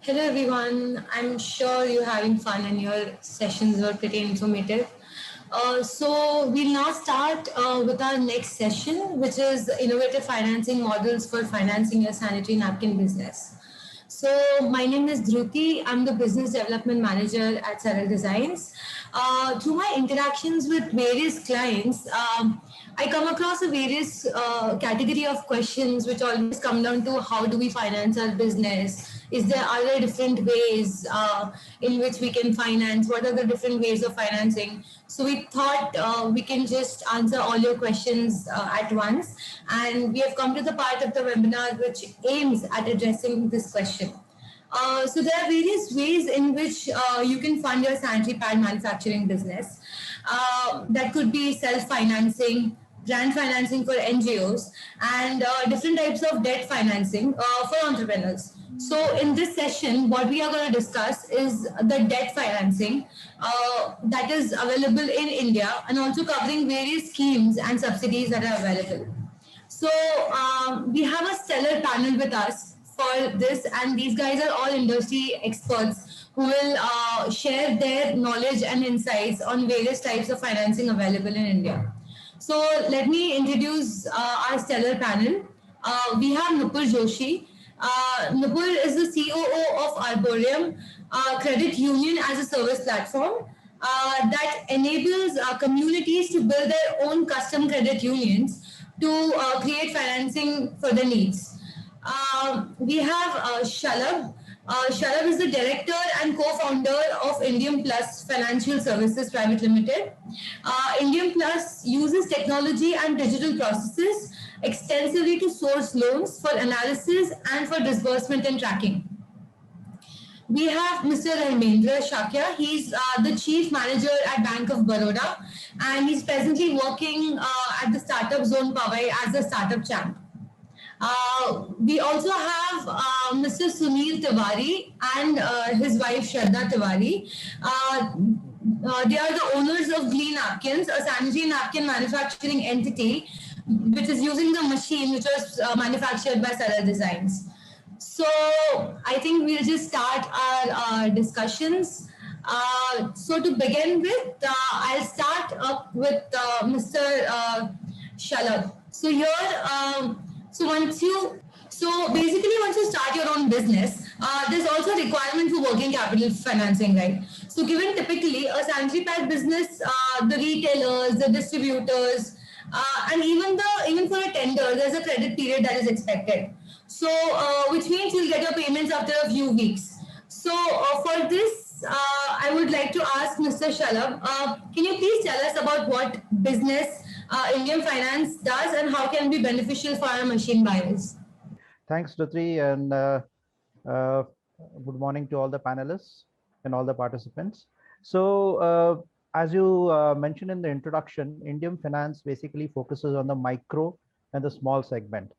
Hello everyone. I'm sure you're having fun and your sessions were pretty informative. So we'll now start with our next session, which is innovative financing models for financing your sanitary napkin business. So my name is Dhruti. I'm the business development manager at Saral Designs. Through my interactions with various clients, I come across a various category of questions which always come down to how do we finance our business? Is there are there different ways in which we can finance? What are the different ways of financing? So we thought we can just answer all your questions at once, and we have come to the part of the webinar which aims at addressing this question. So there are various ways in which you can fund your sanitary pad manufacturing business. That could be self-financing, grant financing for NGOs, and different types of debt financing for entrepreneurs. So in this session, what we are going to discuss is the debt financing that is available in India, and also covering various schemes and subsidies that are available. So we have a stellar panel with us for this, and these guys are all industry experts who will share their knowledge and insights on various types of financing available in India. So let me introduce our stellar panel. We have Nupur Joshi. Nupur is the COO of Arborium Credit Union as a service platform that enables communities to build their own custom credit unions to create financing for their needs. We have Shalabh. Shalabh is the director and co-founder of Indium Plus Financial Services Private Limited. Indium Plus uses technology and digital processes extensively to source loans for analysis and for disbursement and tracking. We have Mr. Dharmendra Shakya. He's the chief manager at Bank of Baroda, and he's presently working at the Startup Zone Powai as a startup champ. We also have Mr. Sunil Tiwari and his wife Shraddha Tiwari. They are the owners of Glee Napkins, a sanitary napkin manufacturing entity, which is using the machine which was manufactured by Saral Designs. So I think we'll just start our discussions. So to begin with, I'll start up with Mr. Shalabh. So here, so once you, so basically once you start your own business, there's also a requirement for working capital financing, right? So given typically a sanitary pad business, the retailers, the distributors, and even for a tender, there's a credit period that is expected. So which means you'll get your payments after a few weeks. So for this, I would like to ask Mr. Shalabh, can you please tell us about what business Indian Finance does and how can be beneficial for our machine buyers? Thanks, Dhruti, and uh, good morning to all the panelists and all the participants. So, as you mentioned in the introduction, Indian Finance basically focuses on the micro and the small segment.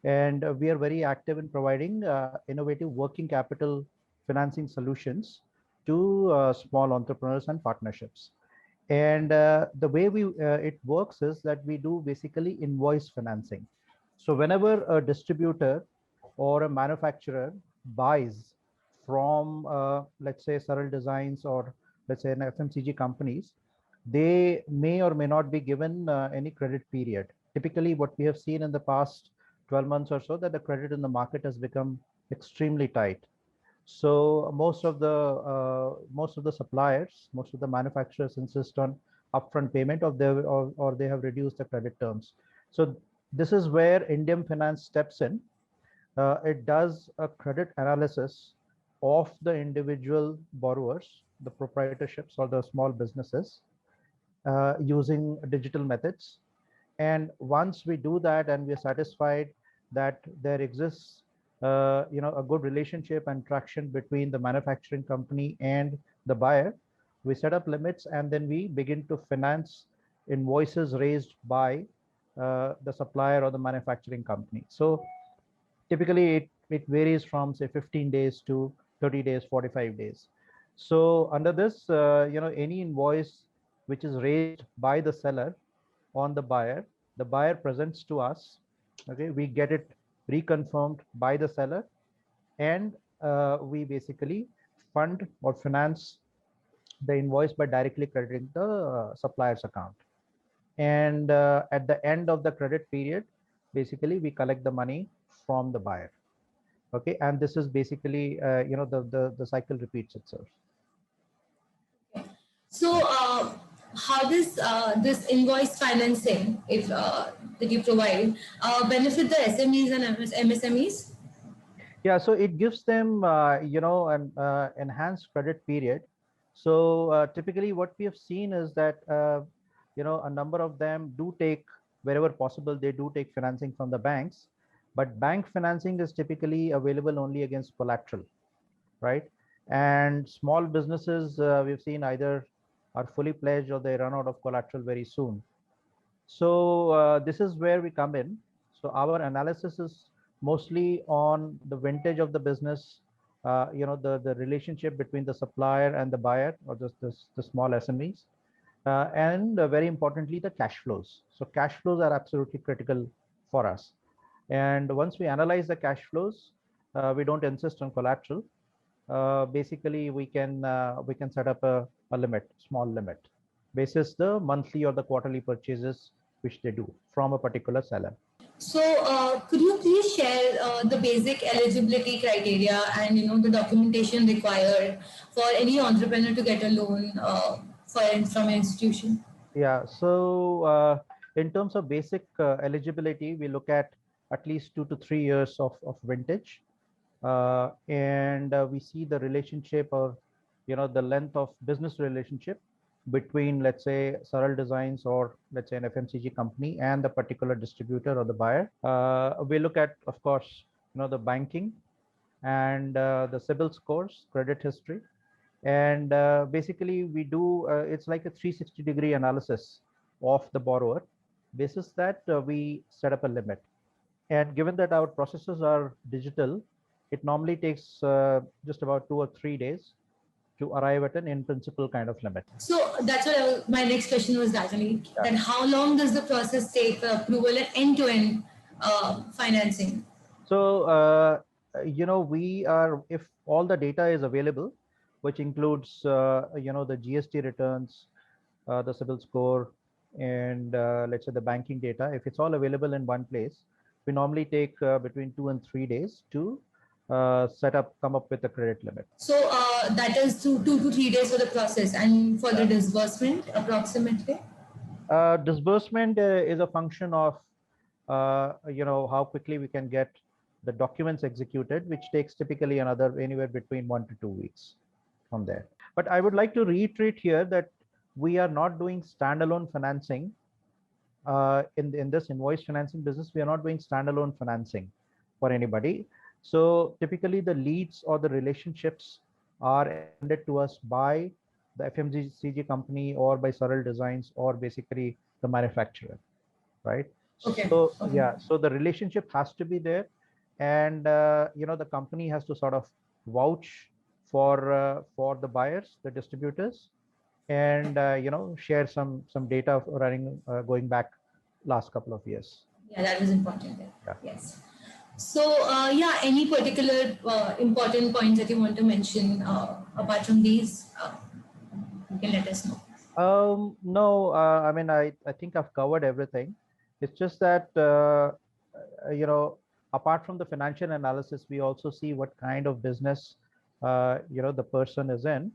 And we are very active in providing innovative working capital financing solutions to small entrepreneurs and partnerships. And the way it works is that we do basically invoice financing. So whenever a distributor or a manufacturer buys from, let's say, Saral Designs or let's say an FMCG companies, they may or may not be given any credit period. Typically, what we have seen in the past 12 months or so, that the credit in the market has become extremely tight. So most of the suppliers, most of the manufacturers insist on upfront payment of their, or they have reduced the credit terms. So this is where Indian Finance steps in. It does a credit analysis of the individual borrowers, the proprietorships or the small businesses, using digital methods. And once we do that and we're satisfied that there exists a good relationship and traction between the manufacturing company and the buyer, we set up limits and then we begin to finance invoices raised by the supplier or the manufacturing company. So typically it varies from say 15 days to 30 days, 45 days. So under this, any invoice which is raised by the seller on the buyer presents to us. Okay, we get it reconfirmed by the seller, and we basically fund or finance the invoice by directly crediting the supplier's account. And at the end of the credit period, basically we collect the money from the buyer. Okay, and this is basically the cycle repeats itself. So, how does this invoice financing, if that you provide, benefit the SMEs and MSMEs? Yeah, so it gives them an enhanced credit period. So typically what we have seen is that a number of them do take, wherever possible, they do take financing from the banks, but bank financing is typically available only against collateral, right? And small businesses, we've seen either are fully pledged or they run out of collateral very soon. So this is where we come in. So our analysis is mostly on the vintage of the business, the relationship between the supplier and the buyer, or just the small SMEs, and very importantly, the cash flows. So cash flows are absolutely critical for us. And once we analyze the cash flows, we don't insist on collateral. Basically, we can set up a limit, small limit, basis the monthly or the quarterly purchases which they do from a particular seller. So, could you please share the basic eligibility criteria and the documentation required for any entrepreneur to get a loan from an institution? Yeah. So in terms of basic eligibility, we look at least 2 to 3 years of vintage, and we see the relationship, or the length of business relationship between, let's say, Saral Designs, or let's say an FMCG company, and the particular distributor or the buyer. We look at, of course, the banking and the CIBIL scores, credit history, and basically we do it's like a 360-degree analysis of the borrower. Basis that, we set up a limit. And given that our processes are digital, it normally takes just about 2 or 3 days to arrive at an in principle kind of limit. So that's what my next question was actually, that how long does the process take for approval and end-to-end financing? So, we are, if all the data is available, which includes, the GST returns, the CIBIL score, and let's say the banking data, if it's all available in one place, we normally take between 2 and 3 days to come up with a credit limit. So that is 2 to 3 days for the process, and for the disbursement, approximately? Disbursement is a function of, how quickly we can get the documents executed, which takes typically anywhere between 1 to 2 weeks from there. But I would like to reiterate here that we are not doing standalone financing in this invoice financing business. We are not doing standalone financing for anybody. So typically the leads or the relationships are handed to us by the FMCG company or by Saral Designs or basically the manufacturer, right? Okay. So yeah, so the relationship has to be there, and the company has to sort of vouch for the buyers, the distributors, and share some data running going back last couple of years. Yeah, that was important there. Yeah. Yes. So any particular important points that you want to mention apart from these, you can let us know. No, I mean, I think I've covered everything. It's just that apart from the financial analysis, we also see what kind of business the person is in.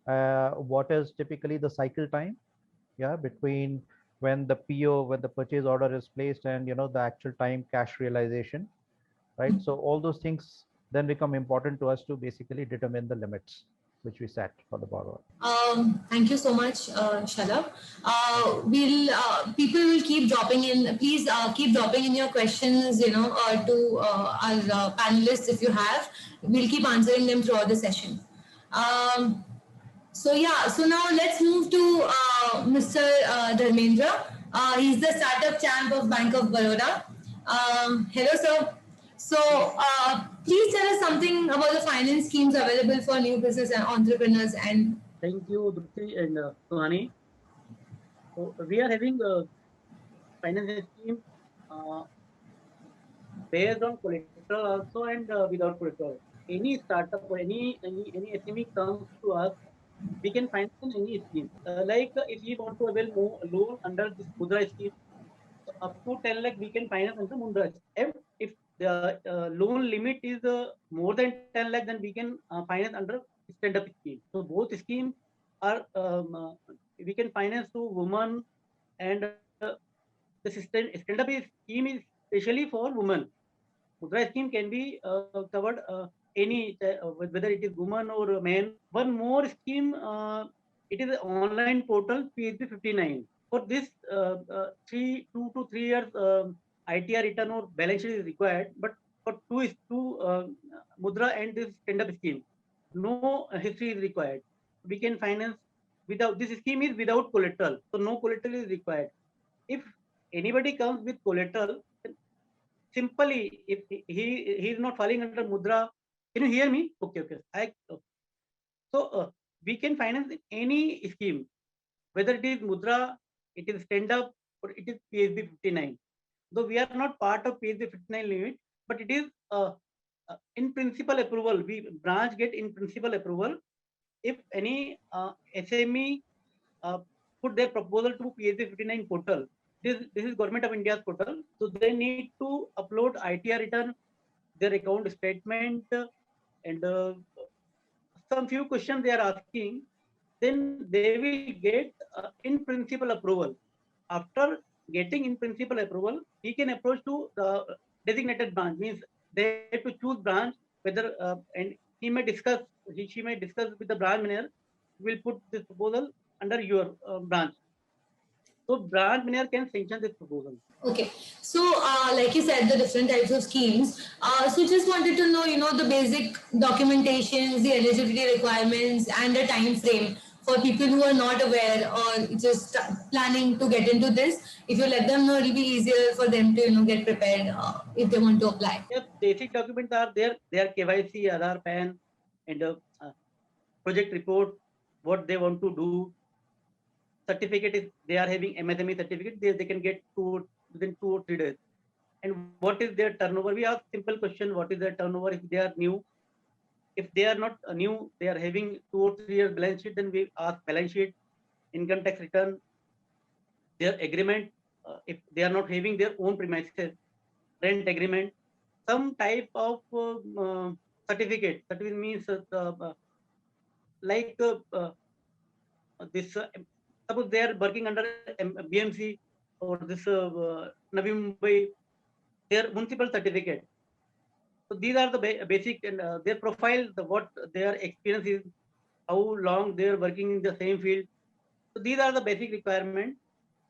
What is typically the cycle time, between when the PO, when the purchase order is placed, and the actual time cash realization, right? So all those things then become important to us to basically determine the limits which we set for the borrower. Thank you so much, Shalabh. People will keep dropping in. Please keep dropping in your questions, to our panelists if you have. We'll keep answering them throughout the session. So now let's move to Mr. Dharmendra. He's the startup champ of Bank of Baroda. Hello, sir. So please tell us something about the finance schemes available for new business and entrepreneurs. And thank you, Drupti and Suhani. So we are having a finance scheme based on collateral also and without collateral. any startup or any SME comes to us, we can finance in any scheme. If we want to avail more loan under this Mudra scheme, so up to 10 lakh we can finance under Mudra. If the loan limit is more than 10 lakh, then we can finance under stand-up scheme. So both schemes are we can finance to women, and the stand-up scheme is especially for women. Mudra scheme can be covered whether it is woman or a man. One more scheme, it is an online portal PSB 59. For this, 2 to 3 years ITR return or balance sheet is required. But for two Mudra and this stand-up scheme, no history is required. We can finance without, this scheme is without collateral, so no collateral is required. If anybody comes with collateral, simply if he is not falling under Mudra. Can you hear me? Okay. So we can finance any scheme, whether it is Mudra, it is stand up, or it is PSB 59. Though we are not part of PSB 59 limit, but it is in principle approval. We branch get in principle approval if any SME uh, put their proposal to PSB 59 portal. This is Government of India's portal. So they need to upload ITR return, their account statement, and some few questions they are asking. Then they will get in principle approval. After getting in principle approval, he can approach to the designated branch. Means they have to choose branch whether and he may discuss. She may discuss with the branch manager. Will put this proposal under your branch. So branch manager can sanction this proposal. Okay, so like you said, the different types of schemes. So just wanted to know, the basic documentations, the eligibility requirements, and the time frame for people who are not aware or just planning to get into this. If you let them know, it'll be easier for them to, get prepared if they want to apply. Yeah, basic documents are there. They are KYC, Aadhaar, PAN, and project report, what they want to do. Certificate is they are having MSME certificate, they can get within 2 or 3 days. And what is their turnover? We ask simple question: what is their turnover if they are new? If they are not new, they are having 2 or 3 years balance sheet, then we ask balance sheet, income tax return, their agreement. If they are not having their own premises, rent agreement, some type of certificate. Certificate means like this. Suppose they are working under BMC or this Navi Mumbai, their municipal certificate. So these are the basic and their profile, what their experience is, how long they are working in the same field. So these are the basic requirements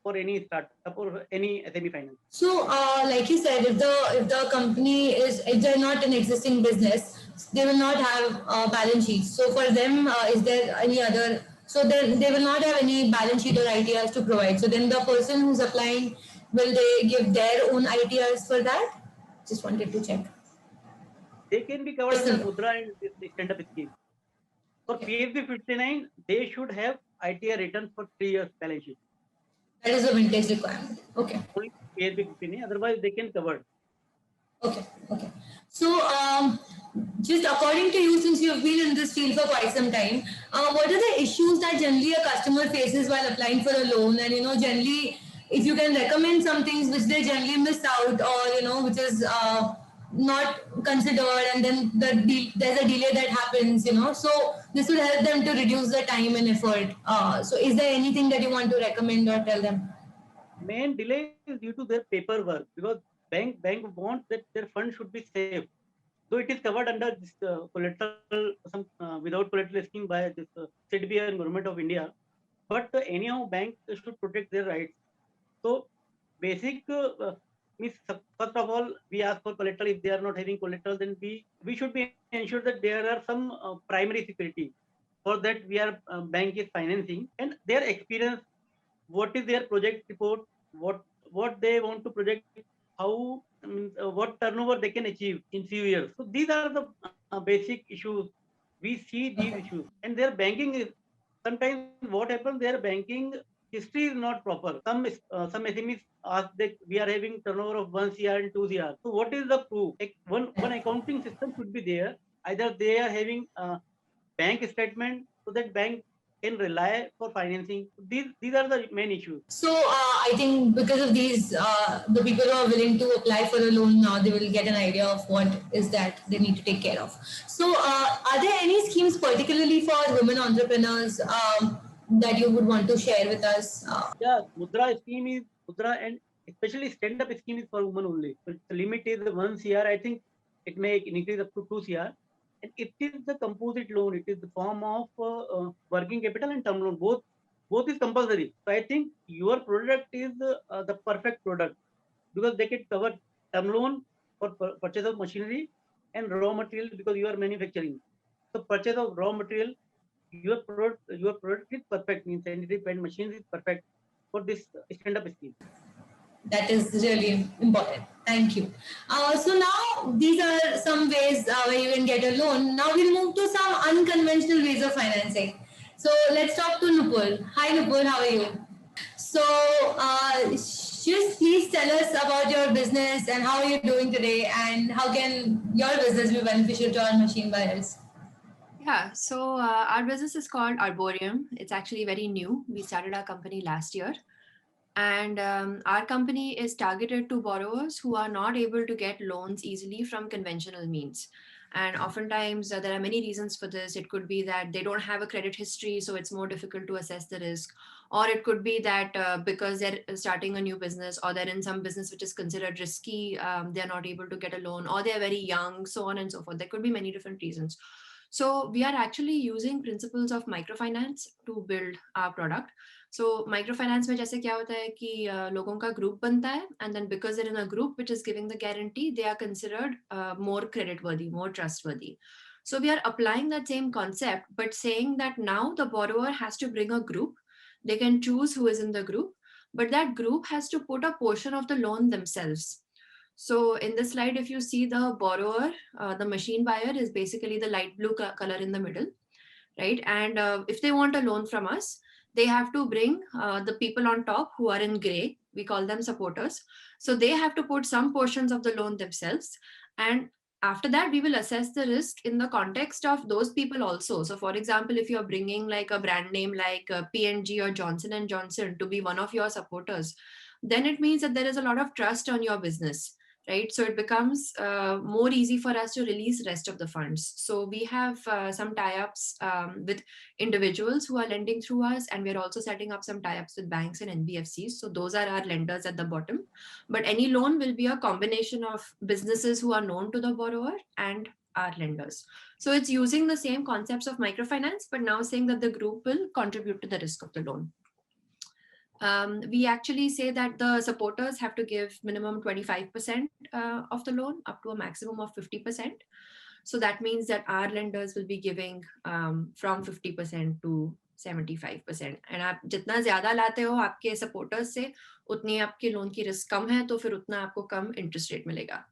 for any startup or any SME finance. So, like you said, if the company if they're not an existing business, they will not have balance sheets. So for them, is there any other? So then they will not have any balance sheet or ITRs to provide. So then the person who's applying, will they give their own ITRs for that? Just wanted to check. They can be covered under Mudra and the stand-up scheme. For PSB 59, they should have ITR returns for 3 years balance sheet. That is a vintage requirement. Okay. Only PSB 59, otherwise they can cover. Okay. So, just according to you, since you've been in this field for quite some time, what are the issues that generally a customer faces while applying for a loan? And generally, if you can recommend some things which they generally miss out, or which is not considered, and then there's a delay that happens. So this will help them to reduce the time and effort. So, is there anything that you want to recommend or tell them? Main delay is due to their paperwork, because bank wants that their fund should be safe. Though it is covered under this collateral, without collateral scheme by this SIDBI and Government of India, but anyhow bank should protect their rights. So basic means first of all we ask for collateral. If they are not having collateral, then we should be ensure that there are some primary security. For that we are bank is financing, and their experience, what is their project report, what they want to project, how what turnover they can achieve in few years. So these are the basic issues. We see these issues, and their banking is sometimes what happens. Their banking history is not proper. Some SMEs ask that we are having turnover of 1 CR and 2 CR. So what is the proof? One accounting system should be there. either they are having a bank statement, so that bank can rely for financing. These are the main issues. So I think because of these, the people who are willing to apply for a loan now, they will get an idea of what is that they need to take care of. So are there any schemes particularly for women entrepreneurs that you would want to share with us? Yeah, Mudra scheme is Mudra, and especially stand-up scheme is for women only. So the limit is 1 CR. I think it may increase up to 2 CR. And it is the composite loan. It is the form of working capital and term loan. Both is compulsory. So I think your product is the perfect product, because they can cover term loan for purchase of machinery and raw material, because you are manufacturing. So purchase of raw material, your product is perfect, means sanitary pad machines is perfect for this stand-up scheme. That is really important. Thank you. So now these are some ways where you can get a loan. Now we'll move to some unconventional ways of financing. So let's talk to Nupur. Hi Nupur, how are you? So just please tell us about your business and how are you doing today, and how can your business be beneficial to our machine buyers? Yeah, so our business is called Arborium. It's actually very new. We started our company last year. And our company is targeted to borrowers who are not able to get loans easily from conventional means. And oftentimes there are many reasons for this. It could be that they don't have a credit history, so it's more difficult to assess the risk. Or it could be that because they're starting a new business, or they're in some business which is considered risky, they're not able to get a loan, or they're very young, so on and so forth. There could be many different reasons. So we are actually using principles of microfinance to build our product. So microfinance में जैसे क्या होता है कि लोगों का group बनता है, and then because they're in a group which is giving the guarantee, they are considered more credit worthy, more trustworthy. So we are applying that same concept, but saying that now the borrower has to bring a group. They can choose who is in the group, but that group has to put a portion of the loan themselves. So in this slide, if you see the borrower, the machine buyer is basically the light blue color in the middle, right? And if they want a loan from us, they have to bring the people on top who are in gray. We call them supporters. So they have to put some portions of the loan themselves. And after that, we will assess the risk in the context of those people also. So for example, if you're bringing like a brand name like P&G or Johnson & Johnson to be one of your supporters, then it means that there is a lot of trust on your business. Right, so it becomes more easy for us to release rest of the funds. So we have some tie-ups with individuals who are lending through us, and we're also setting up some tie-ups with banks and NBFCs. So those are our lenders at the bottom. But any loan will be a combination of businesses who are known to the borrower and our lenders. So it's using the same concepts of microfinance, but now saying that the group will contribute to the risk of the loan. We actually say that the supporters have to give minimum 25% of the loan up to a maximum of 50%. So that means that our lenders will be giving from 50% to 75%. And आप जितना ज़्यादा लाते हो आपके supporters से, उतनी आपके loan की risk कम है, तो फिर उतना आपको कम interest rate मिलेगा.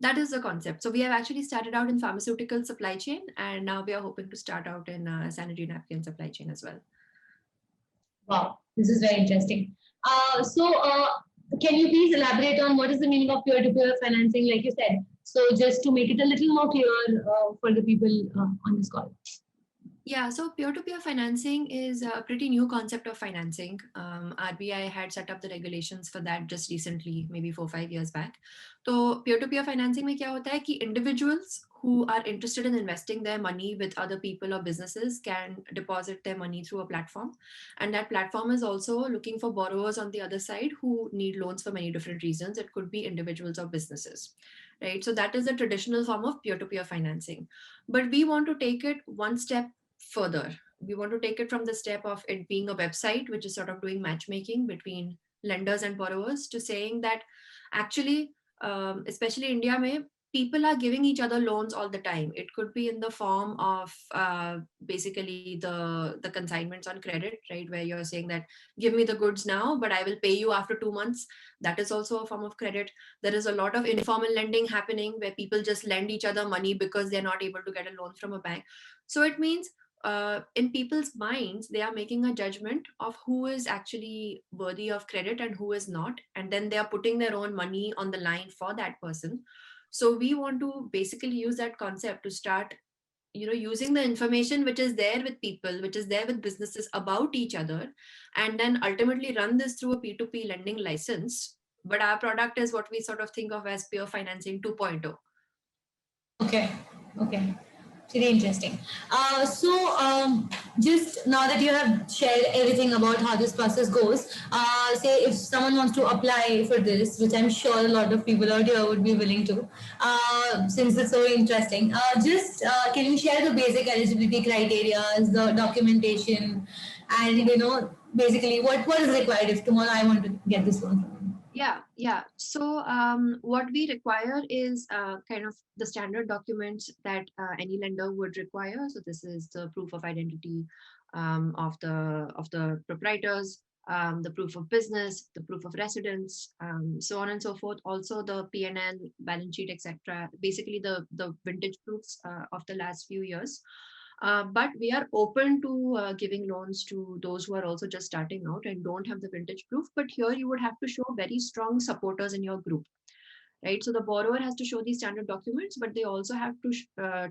That is the concept. So we have actually started out in pharmaceutical supply chain, and now we are hoping to start out in sanitary napkin supply chain as well. Wow, this is very interesting. Can you please elaborate on what is the meaning of peer-to-peer financing, like you said? So just to make it a little more clear for the people on this call. Yeah, so peer-to-peer financing is a pretty new concept of financing. RBI had set up the regulations for that just recently, maybe 4 or 5 years back. So peer-to-peer financing में क्या होता है कि individuals who are interested in investing their money with other people or businesses can deposit their money through a platform. And that platform is also looking for borrowers on the other side who need loans for many different reasons. It could be individuals or businesses, right? So that is the traditional form of peer-to-peer financing. But we want to take it one step further. We want to take it from the step of it being a website, which is sort of doing matchmaking between lenders and borrowers, to saying that actually, especially India, people are giving each other loans all the time. It could be in the form of basically the consignments on credit, right? Where you're saying that, give me the goods now, but I will pay you after 2 months. That is also a form of credit. There is a lot of informal lending happening where people just lend each other money because they're not able to get a loan from a bank. So it means in people's minds, they are making a judgment of who is actually worthy of credit and who is not. And then they are putting their own money on the line for that person. So we want to basically use that concept to start, using the information which is there with people, which is there with businesses about each other, and then ultimately run this through a P2P lending license. But our product is what we sort of think of as peer financing 2.0. Okay. Pretty interesting. Just now that you have shared everything about how this process goes, say if someone wants to apply for this, which I'm sure a lot of people out here would be willing to, since it's so interesting, can you share the basic eligibility criteria, the documentation, and basically what is required if tomorrow I want to get this loan from you? Yeah. So what we require is kind of the standard documents that any lender would require. So this is the proof of identity of the proprietors, the proof of business, the proof of residence, so on and so forth. Also the P&L, balance sheet, etc. Basically the vintage proofs of the last few years. But we are open to giving loans to those who are also just starting out and don't have the vintage proof. But here you would have to show very strong supporters in your group, right? So the borrower has to show these standard documents, but they also have to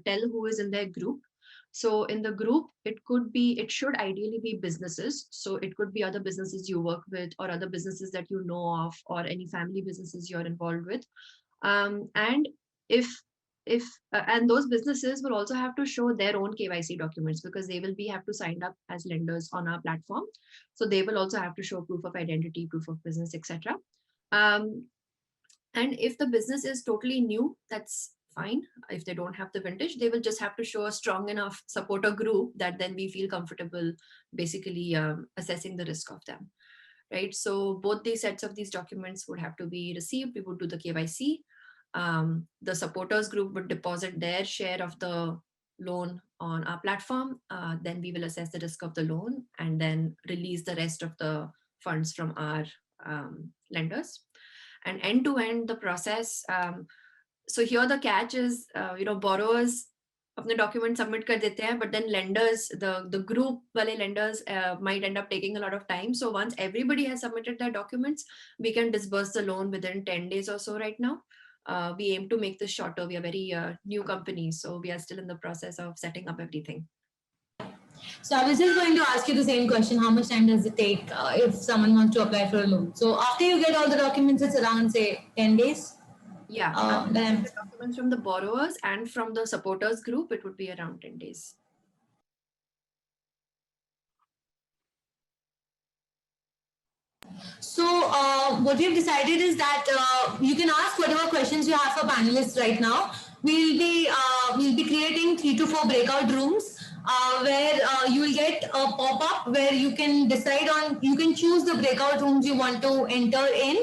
tell who is in their group. So in the group, it should ideally be businesses. So it could be other businesses you work with or other businesses that you know of or any family businesses you're involved with. And and those businesses will also have to show their own KYC documents because they will have to sign up as lenders on our platform. So they will also have to show proof of identity, proof of business, etc. And if the business is totally new, that's fine. If they don't have the vintage, they will just have to show a strong enough supporter group that then we feel comfortable basically assessing the risk of them, right? So both these sets of these documents would have to be received. We would do the KYC. The supporters group would deposit their share of the loan on our platform. Then we will assess the risk of the loan and then release the rest of the funds from our lenders. And end to end the process. So here the catch is, borrowers अपने document submit कर देते हैं, but then lenders, the group वाले lenders might end up taking a lot of time. So once everybody has submitted their documents, we can disburse the loan within 10 days or so right now. We aim to make this shorter. We are very new company, so we are still in the process of setting up everything. So I was just going to ask you the same question. How much time does it take if someone wants to apply for a loan? So after you get all the documents, it's around, say, 10 days? Yeah, then the documents from the borrowers and from the supporters group, it would be around 10 days. So what we've decided is that you can ask whatever questions you have for panelists right now. We'll be creating 3 to 4 breakout rooms where you will get a pop-up where you can choose the breakout rooms you want to enter in,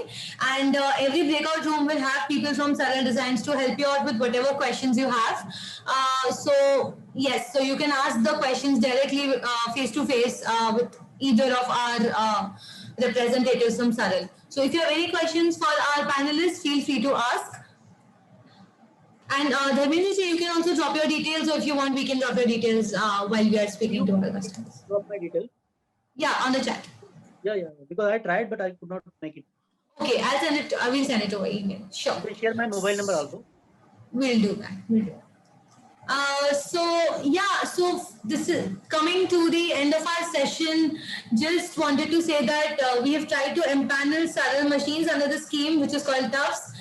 and every breakout room will have people from Saral Designs to help you out with whatever questions you have. So yes, so you can ask the questions directly face to face with either of our representatives from Saral. So if you have any questions for our panelists, feel free to ask. And Dharmendra, you can also drop your details, or if you want, we can drop your details while we are speaking to our customers. Drop my details. Yeah, on the chat. Yeah. Because I tried, but I could not make it. Okay, I'll send it. I will send it over email. Sure. You can share my mobile number also. We'll do that. So this is coming to the end of our session. Just wanted to say that we have tried to empanel Saral machines under the scheme, which is called TUFS,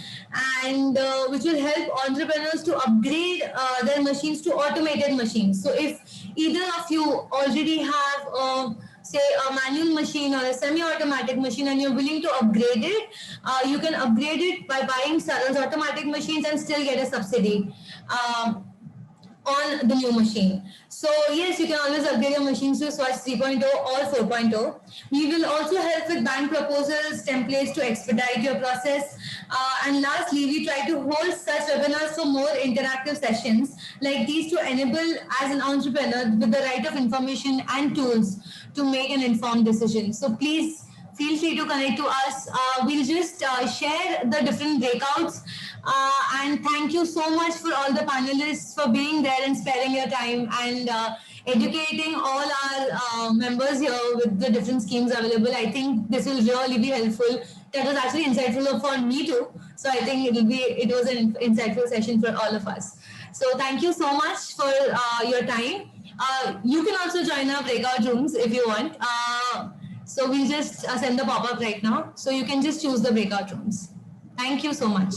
and which will help entrepreneurs to upgrade their machines to automated machines. So if either of you already have say a manual machine or a semi-automatic machine and you're willing to upgrade it, you can upgrade it by buying Saral's automatic machines and still get a subsidy on the new machine. So yes, you can always upgrade your machines to Swatch 3.0 or 4.0. We will also help with bank proposals, templates to expedite your process. And lastly, we try to hold such webinars for more interactive sessions like these to enable as an entrepreneur with the right of information and tools to make an informed decision. So please feel free to connect to us. We'll just share the different breakouts. And thank you so much for all the panelists for being there and sparing your time and educating all our members here with the different schemes available. I think this will really be helpful that was actually insightful for me too. So I think it was an insightful session for all of us. So thank you so much for your time. You can also join our breakout rooms if you want. So we'll just send the pop-up right now. So you can just choose the breakout rooms. Thank you so much.